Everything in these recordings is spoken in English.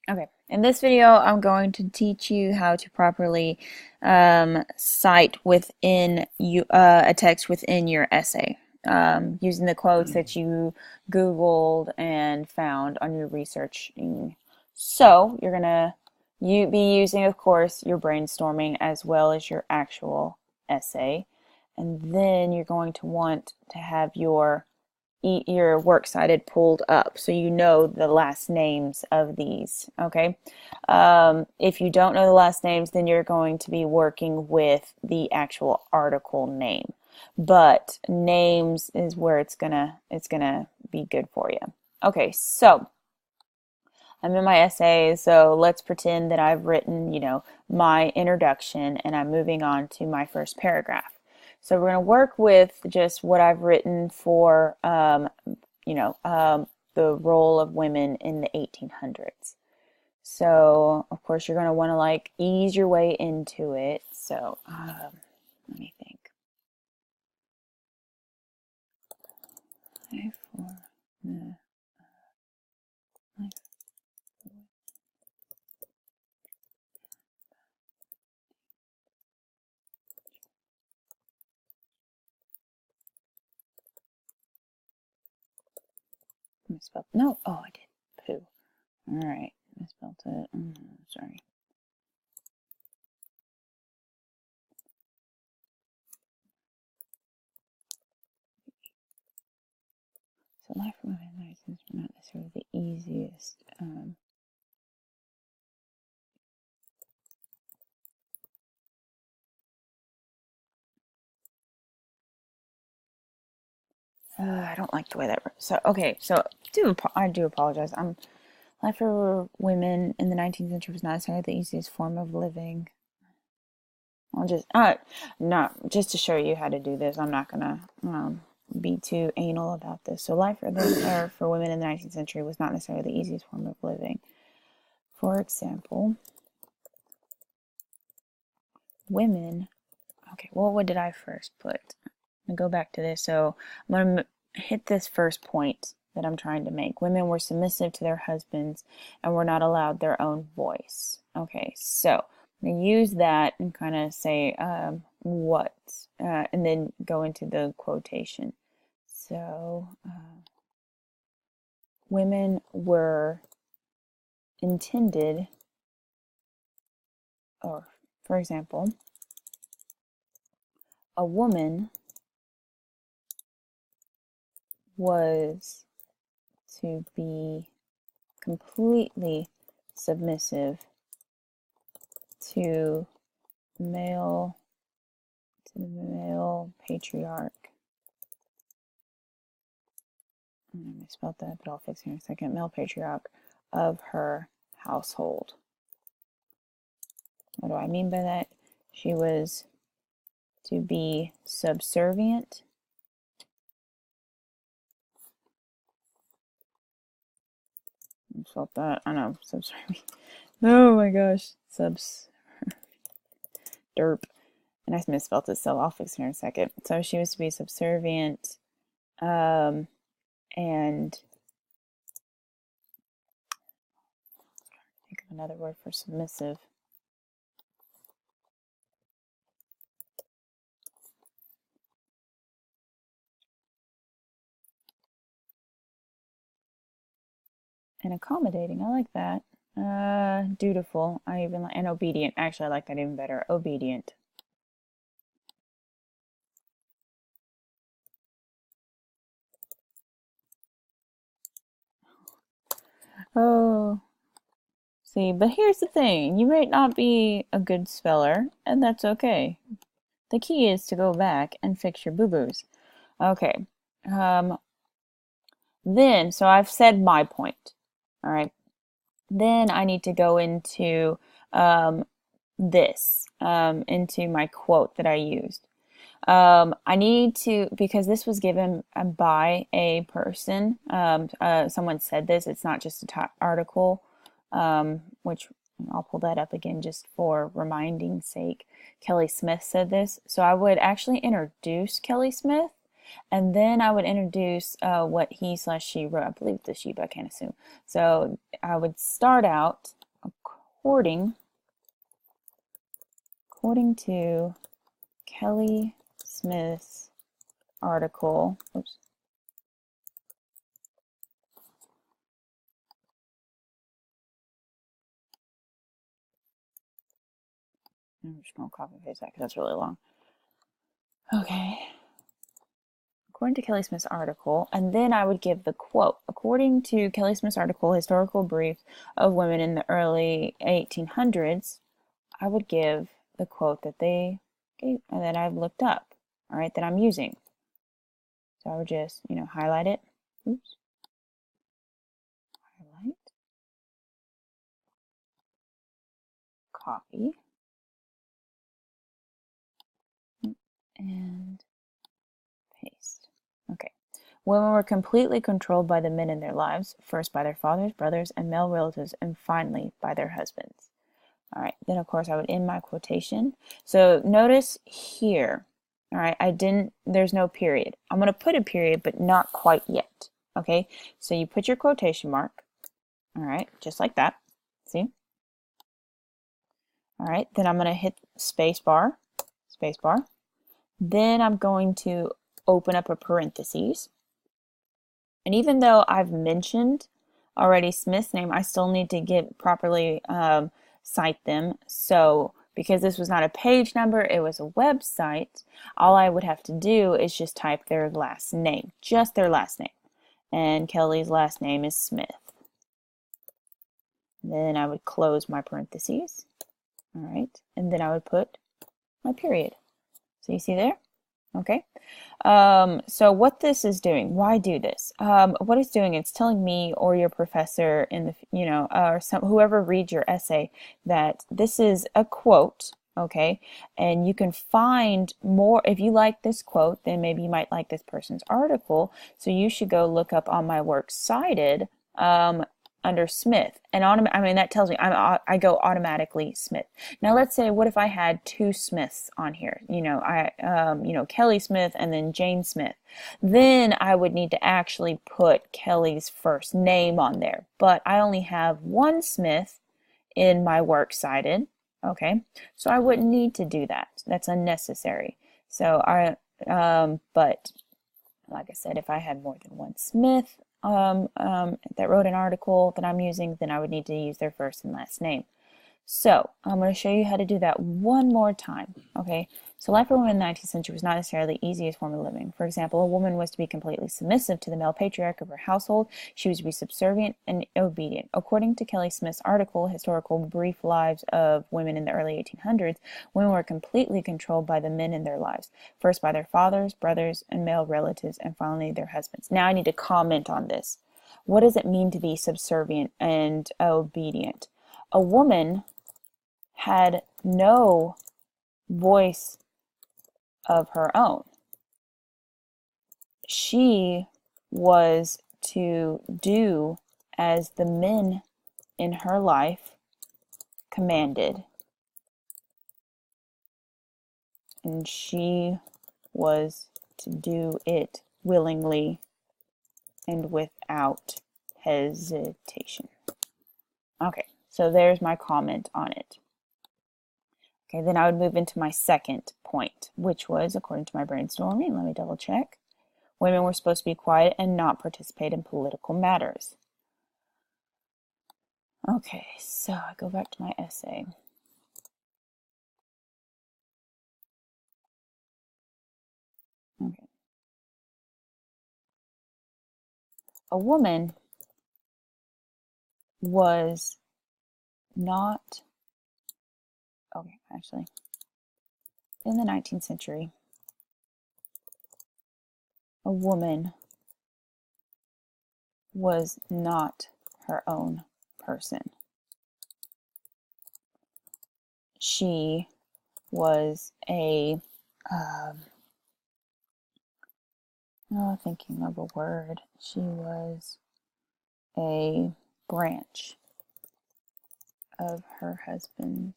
Okay, in this video, I'm going to teach you how to properly cite within a text within your essay, using the quotes that you Googled and found on your researching. So you're gonna be using, of course, your brainstorming as well as your actual essay, and then you're going to want to have your works cited pulled up so you know the last names of these. Okay, if you don't know the last names, then you're going to be working with the actual article name, but names is where it's gonna be good for you. Okay, so I'm in my essay, so let's pretend that I've written, my introduction and I'm moving on to my first paragraph. So we're going to work with just what I've written for, the role of women in the 1800s. So, of course, you're going to want to ease your way into it. So, let me think. Misspelled. No. Oh, I did. Poo. All right. Misspelled it. Sorry. So life for women is not necessarily the easiest. I don't like the way that. So okay. So I do apologize. Life for women in the 19th century was not necessarily the easiest form of living. I'll just not just to show you how to do this. I'm not gonna be too anal about this. So life for women in the 19th century was not necessarily the easiest form of living. For example, women. Okay, well, what did I first put? I'm gonna go back to this. So I'm gonna hit this first point that I'm trying to make. Women were submissive to their husbands and were not allowed their own voice. Okay, so I'm gonna use that and kind of say what, and then go into the quotation. So women were intended, or for example, a woman was to be completely submissive to the male patriarch. I misspelled that, but I'll fix it in a second. Male patriarch of her household. What do I mean by that? She was to be subservient spelled that. I know, subservient. Oh my gosh, derp. And I misspelled it, so I'll fix it in a second. So she was to be subservient, and think of another word for submissive. And accommodating, I like that. Dutiful, I even like, and obedient. Actually, I like that even better. Obedient. Oh, see, but here's the thing. You might not be a good speller, and that's okay. The key is to go back and fix your boo-boos. Okay. So I've said my point. All right. Then I need to go into into my quote that I used. I need to, because this was given by a person, someone said this, it's not just a article, which I'll pull that up again just for reminding sake. Kelly Smith said this. So I would actually introduce Kelly Smith And then I would introduce what he slash she wrote. I believe the she, but I can't assume. So I would start out according to Kelly Smith's article. Oops. I'm just going to copy and paste that because that's really long. Okay. According to Kelly Smith's article, and then I would give the quote. According to Kelly Smith's article, Historical Brief of Women in the Early 1800s, I would give the quote that they gave and that I've looked up, all right, that I'm using. So I would just, highlight it. Oops. Highlight. Copy. And paste. Okay. Women were completely controlled by the men in their lives, first by their fathers, brothers, and male relatives, and finally by their husbands. All right, then of course I would end my quotation. So notice here, all right, there's no period. I'm going to put a period, but not quite yet. Okay, so you put your quotation mark, all right, just like that. See? All right, then I'm going to hit space bar. Then I'm going to open up a parentheses. And even though I've mentioned already Smith's name, I still need to properly cite them. So because this was not a page number, it was a website, all I would have to do is just type their last name, just their last name. And Kelly's last name is Smith. Then I would close my parentheses. All right. And then I would put my period. So you see there? Okay. So what this is doing, why do this? What it's doing, it's telling me or your professor in the, or whoever reads your essay that this is a quote, okay? And you can find more, if you like this quote, then maybe you might like this person's article. So you should go look up on my works cited, under Smith, and that tells me I go automatically Smith. Now let's say, what if I had two Smiths on here? Kelly Smith and then Jane Smith. Then I would need to actually put Kelly's first name on there. But I only have one Smith in my works cited. Okay, so I wouldn't need to do that. That's unnecessary. So but like I said, if I had more than one Smith that wrote an article that I'm using, then I would need to use their first and last name. So I'm going to show you how to do that one more time. Okay, so life for women in the 19th century was not necessarily the easiest form of living. For example, a woman was to be completely submissive to the male patriarch of her household. She was to be subservient and obedient. According to Kelly Smith's article, Historical Brief Lives of Women in the Early 1800s, women were completely controlled by the men in their lives, first by their fathers, brothers, and male relatives, and finally their husbands. Now I need to comment on this. What does it mean to be subservient and obedient? A woman had no voice of her own. She was to do as the men in her life commanded, and she was to do it willingly and without hesitation. Okay, so there's my comment on it. Okay, then I would move into my second point, which was, according to my brainstorming, let me double check, women were supposed to be quiet and not participate in political matters. Okay, so I go back to my essay. Okay. A woman was not, okay, actually, in the 19th century, a woman was not her own person. She was thinking of a word. She was a branch of her husband.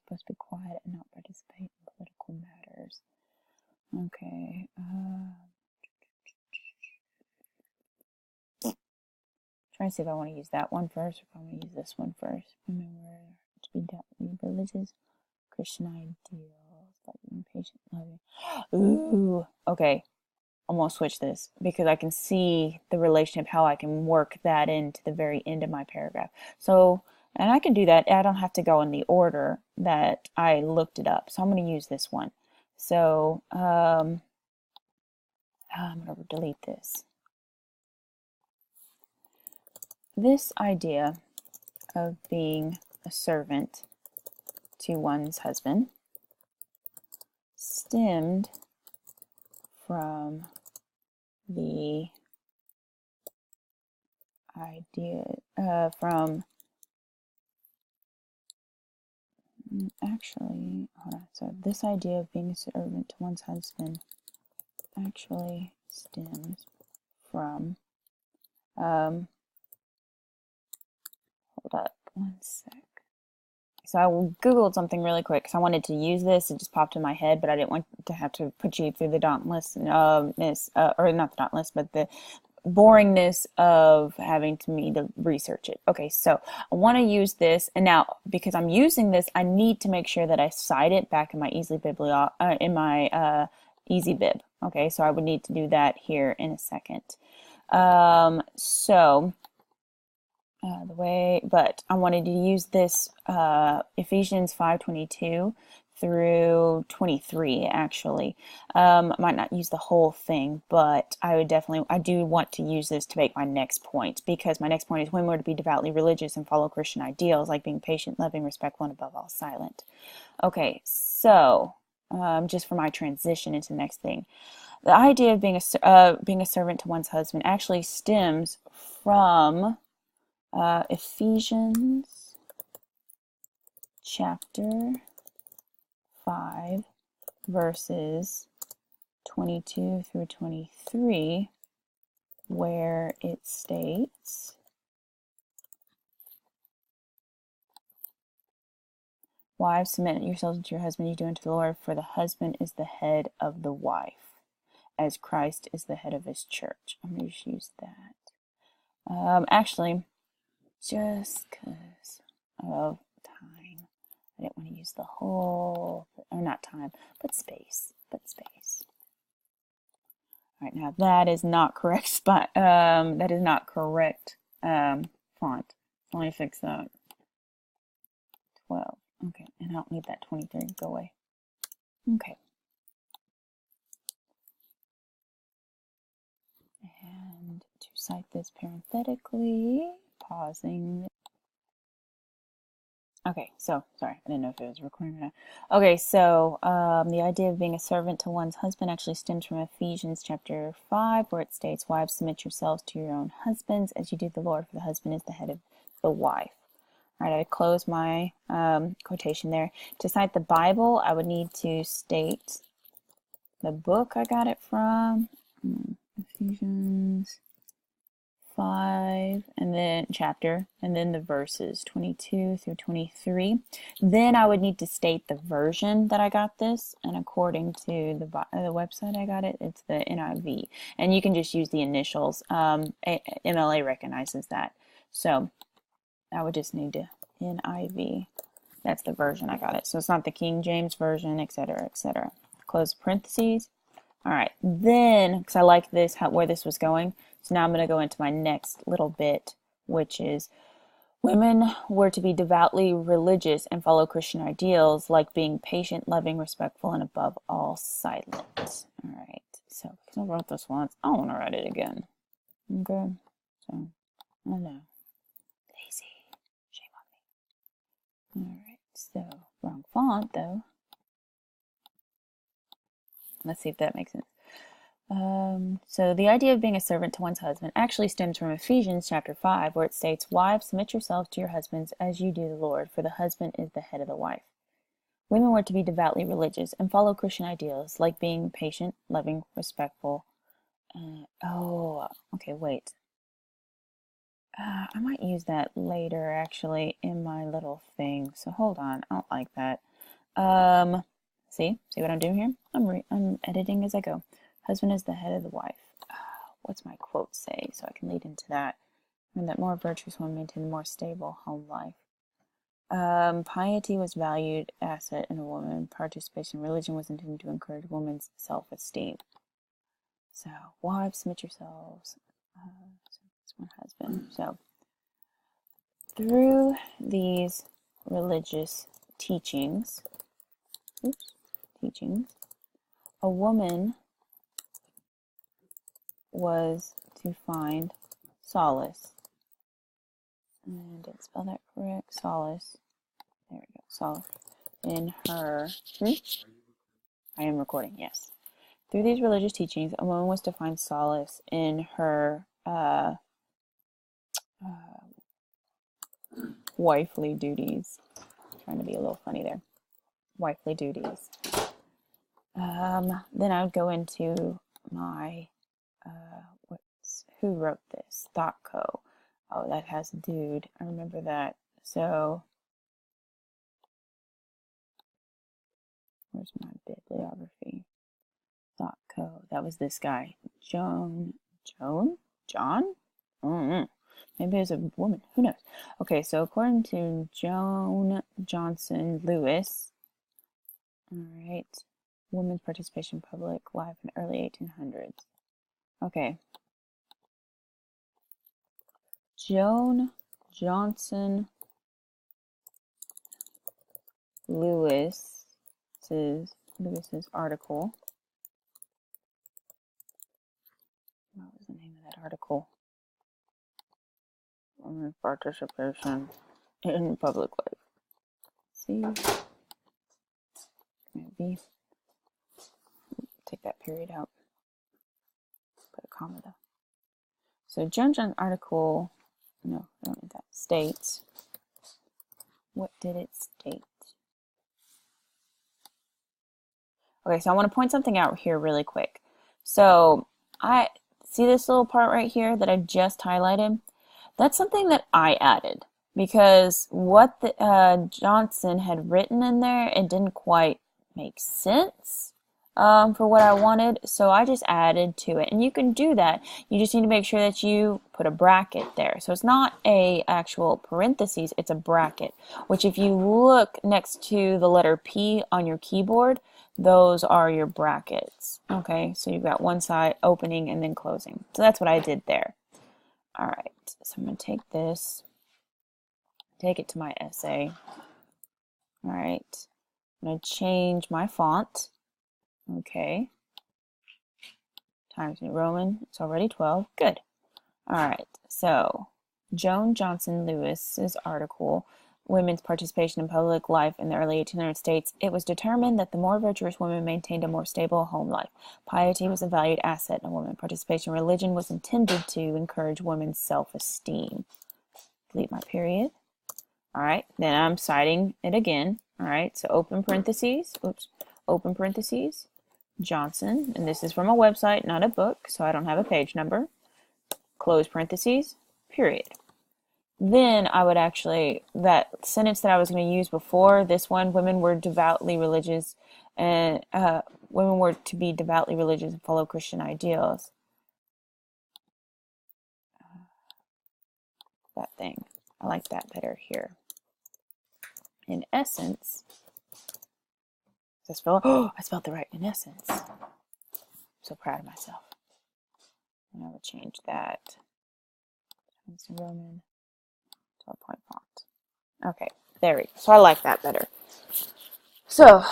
supposed to be quiet and not participate in political matters. Okay. Trying to see if I want to use that one first or if I want to use this one first. Remember to be religious, Christian ideals, like being patient, loving. Ooh. Okay. I'm gonna switch this because I can see the relationship, how I can work that into the very end of my paragraph. So, and I can do that. I don't have to go in the order that I looked it up. So I'm going to use this one. So I'm going to delete this. This idea of being a servant to one's husband stemmed from the idea actually, hold on. So this idea of being a servant to one's husband actually stems from, hold up one sec. So I Googled something really quick because I wanted to use this. It just popped in my head, but I didn't want to have to put you through the dauntless, or not the dauntless, but the boringness of having to research it. Okay, so I want to use this, and now because I'm using this, I need to make sure that I cite it back in my Easy Bib. Okay, so I would need to do that here in a second. But I wanted to use this Ephesians 5:22 through 23 actually. Might not use the whole thing, but I do want to use this to make my next point, because my next point is women were to be devoutly religious and follow Christian ideals like being patient, loving, respectful, and above all silent. Okay, so just for my transition into the next thing. The idea of being a servant to one's husband actually stems from Ephesians chapter 5 verses 22 through 23, where it states, wives, submit yourselves to your husband, you do unto the Lord, for the husband is the head of the wife, as Christ is the head of his church. I'm going to just use that. Actually, just because of time, I didn't want to use the whole, or not time, but space. All right, now that is not correct spot. That is not correct font. Let me fix that. 12. Okay, and I don't need that 23. Go away. Okay. And to cite this parenthetically, pausing. Okay, so, sorry, I didn't know if it was recording or not. Okay, so the idea of being a servant to one's husband actually stems from Ephesians chapter 5, where it states, wives, submit yourselves to your own husbands as you do the Lord, for the husband is the head of the wife. All right, I close my quotation there. To cite the Bible, I would need to state the book I got it from, Ephesians 5, and then chapter, and then the verses 22 through 23. Then I would need to state the version that I got this, and according to the website I got it, it's the NIV, and you can just use the initials. MLA recognizes that, so I would just need to NIV. That's the version I got it. So it's not the King James version, etc., etc. Close parentheses. All right, then, because I like this, where this was going, so now I'm going to go into my next little bit, which is women were to be devoutly religious and follow Christian ideals like being patient, loving, respectful, and above all silent. All right, so because I wrote this once, I want to write it again. Okay, so, I know. Lazy. Shame on me. All right, so wrong font though. Let's see if that makes sense. So the idea of being a servant to one's husband actually stems from Ephesians chapter 5, where it states, wives, submit yourselves to your husbands as you do the Lord, for the husband is the head of the wife. Women were to be devoutly religious and follow Christian ideals like being patient, loving, respectful. Okay, wait. I might use that later, actually, in my little thing. So hold on. I don't like that. Um, see what I'm doing here? I'm editing as I go. Husband is the head of the wife. What's my quote say? So I can lead into that. And that more virtuous women maintain a more stable home life. Piety was valued asset in a woman. Participation in religion was intended to encourage women's self-esteem. So, wives, submit yourselves. It's one husband. So, through these religious teachings, a woman was to find solace. And didn't spell that correct. Solace. There we go. Solace in her. I am recording. Yes. Through these religious teachings, a woman was to find solace in her wifely duties. I'm trying to be a little funny there. Wifely duties. Then I would go into my who wrote this? Thought Co. Oh, that has dude. I remember that. So where's my bibliography? Thought Co. That was this guy. John? I don't know. Maybe it was a woman. Who knows? Okay, so according to Joan Johnson Lewis, all right, women's participation in public life in the early 1800s. Okay. Joan Johnson Lewis's article. What was the name of that article? Women's participation in public life. See? Maybe take that period out. Put a comma though. So Joan's article, no, I don't need that, states. What did it state? Okay, so I want to point something out here really quick. So I see this little part right here that I just highlighted. That's something that I added because what Johnson had written in there, it didn't quite make sense for what I wanted, so I just added to it. And you can do that. You just need to make sure that you put a bracket there. So it's not a actual parentheses, it's a bracket, which if you look next to the letter P on your keyboard, those are your brackets. Okay, so you've got one side opening and then closing. So that's what I did there. All right, so I'm going to take this, take it to my essay. All right, I'm going to change my font. Okay. Times New Roman, it's already 12. Good. All right, so Joan Johnson Lewis's article, Women's Participation in Public Life in the Early 1800s, states, it was determined that the more virtuous women maintained a more stable home life. Piety was a valued asset in a woman. Participation in religion was intended to encourage women's self-esteem. Delete my period. All right, then I'm citing it again. All right, so open parentheses, Johnson, and this is from a website, not a book, so I don't have a page number. Close parentheses, period. Then I would actually, that sentence that I was going to use before this one, women were devoutly religious, and women were to be devoutly religious and follow Christian ideals. That thing, I like that better here. In essence, I spelled it right. In essence, I'm so proud of myself. And I would change that. Times New Roman, 12-point font. Okay, there we go. So I like that better. So,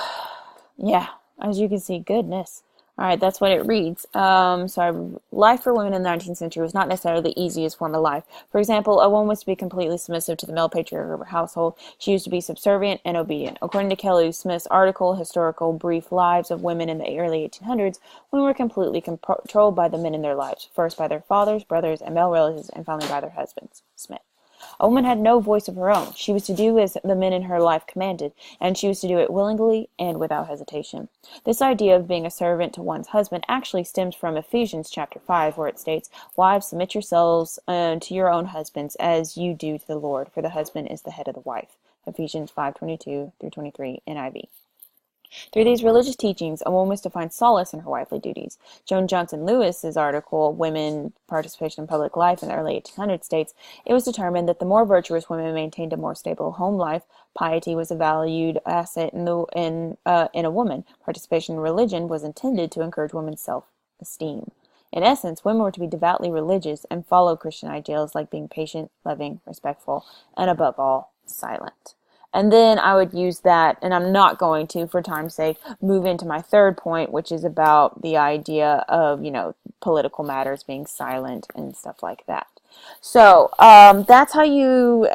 yeah, as you can see, goodness. All right, that's what it reads. Life for women in the 19th century was not necessarily the easiest form of life. For example, a woman was to be completely submissive to the male patriarch of her household. She used to be subservient and obedient. According to Kelly Smith's article, Historical Brief Lives of Women in the Early 1800s, women were completely controlled by the men in their lives, first by their fathers, brothers, and male relatives, and finally by their husbands. Smith. A woman had no voice of her own. She was to do as the men in her life commanded, and she was to do it willingly and without hesitation. This idea of being a servant to one's husband actually stems from Ephesians chapter 5, where it states, wives, submit yourselves to your own husbands as you do to the Lord, for the husband is the head of the wife. Ephesians 5:22 through 23 NIV. Through these religious teachings, a woman was to find solace in her wifely duties. Joan Johnson Lewis's article, Women Participation in Public Life in the Early 1800s, states, it was determined that the more virtuous women maintained a more stable home life, piety was a valued asset in a woman. Participation in religion was intended to encourage women's self-esteem. In essence, women were to be devoutly religious and follow Christian ideals like being patient, loving, respectful, and above all, silent. And then I would use that, and I'm not going to, for time's sake, move into my third point, which is about the idea of, political matters being silent and stuff like that. So that's how you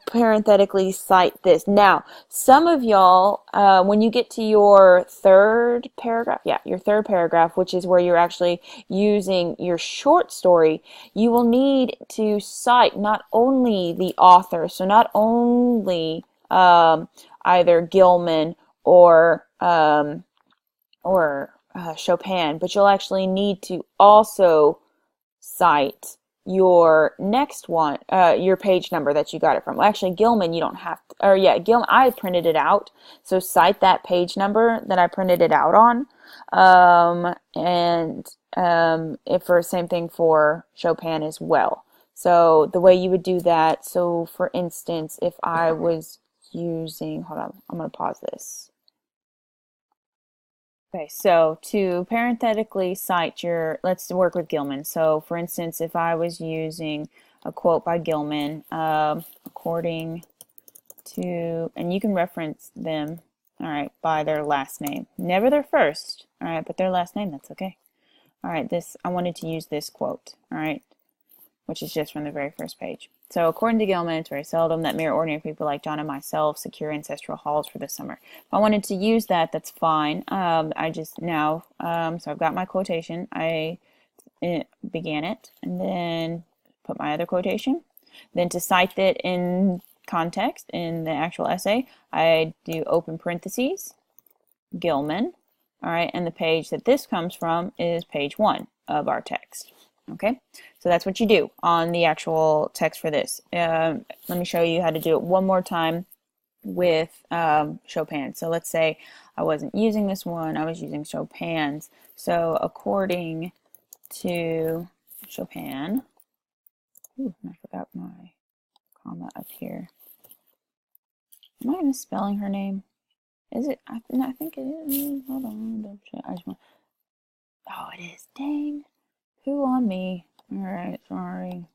parenthetically cite this. Now, some of y'all, when you get to your third paragraph, which is where you're actually using your short story, you will need to cite not only the author, so not only either Gilman or Chopin, but you'll actually need to also cite your next one, your page number that you got it from. Well, actually, Gilman, you don't have to, or yeah, Gilman, I printed it out, so cite that page number that I printed it out on. If for same thing for Chopin as well. So the way you would do that, so for instance, if I was using, hold on, I'm going to pause this. Okay, so to parenthetically cite let's work with Gilman. So for instance, if I was using a quote by Gilman, according to, and you can reference them, all right, by their last name. Never their first, all right, but their last name, that's okay. All right, I wanted to use this quote, all right, which is just from the very first page. So according to Gilman, it's very seldom that mere ordinary people like John and myself secure ancestral halls for the summer. If I wanted to use that, that's fine. I just now, so I've got my quotation. I began it and then put my other quotation. Then to cite it in context in the actual essay, I do open parentheses, Gilman. All right, and the page that this comes from is page 1 of our text. Okay, so that's what you do on the actual text for this. Let me show you how to do it one more time with Chopin. So let's say I wasn't using this one, I was using Chopin's. So according to Chopin, ooh, I forgot my comma up here. Am I misspelling her name? Is it? I think it is. Hold on. I just want. Oh, it is. Dang. Who on me? All right. Sorry.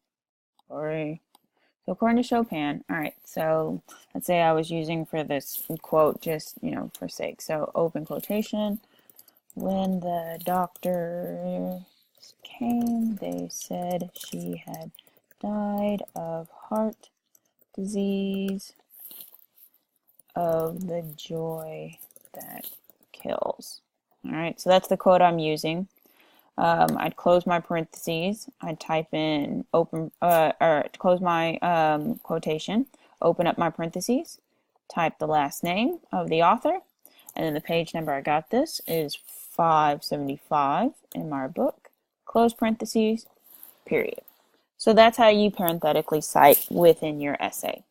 So according to Chopin, all right. So let's say I was using for this quote just, for sake. So open quotation. When the doctors came, they said she had died of heart disease, of the joy that kills. All right, so that's the quote I'm using. I'd close my parentheses. I'd type in open, or close my quotation, open up my parentheses, type the last name of the author, and then the page number I got this is 575 in my book, close parentheses, period. So that's how you parenthetically cite within your essay.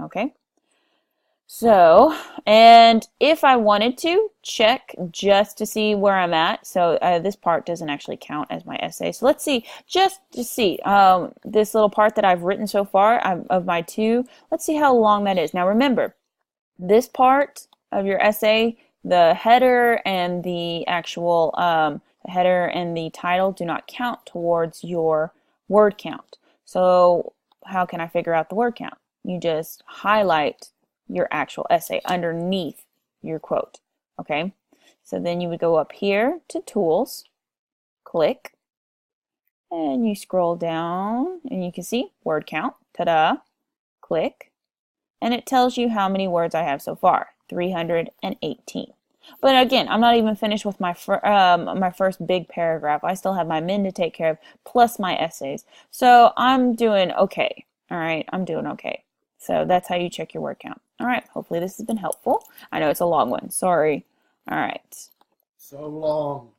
Okay? So, and if I wanted to check just to see where I'm at, so this part doesn't actually count as my essay. So let's see, just to see this little part that I've written so far of my 2, let's see how long that is. Now remember, this part of your essay, the header and the actual header and the title do not count towards your word count. So how can I figure out the word count? You just highlight your actual essay underneath your quote. Okay, so then you would go up here to tools, click, and you scroll down and you can see word count, ta-da, click, and it tells you how many words I have so far, 318. But again, I'm not even finished with my first big paragraph. I still have my min to take care of, plus my essays. So I'm doing okay. All right, I'm doing okay. So that's how you check your word count. All right, hopefully this has been helpful. I know it's a long one. Sorry. All right. So long.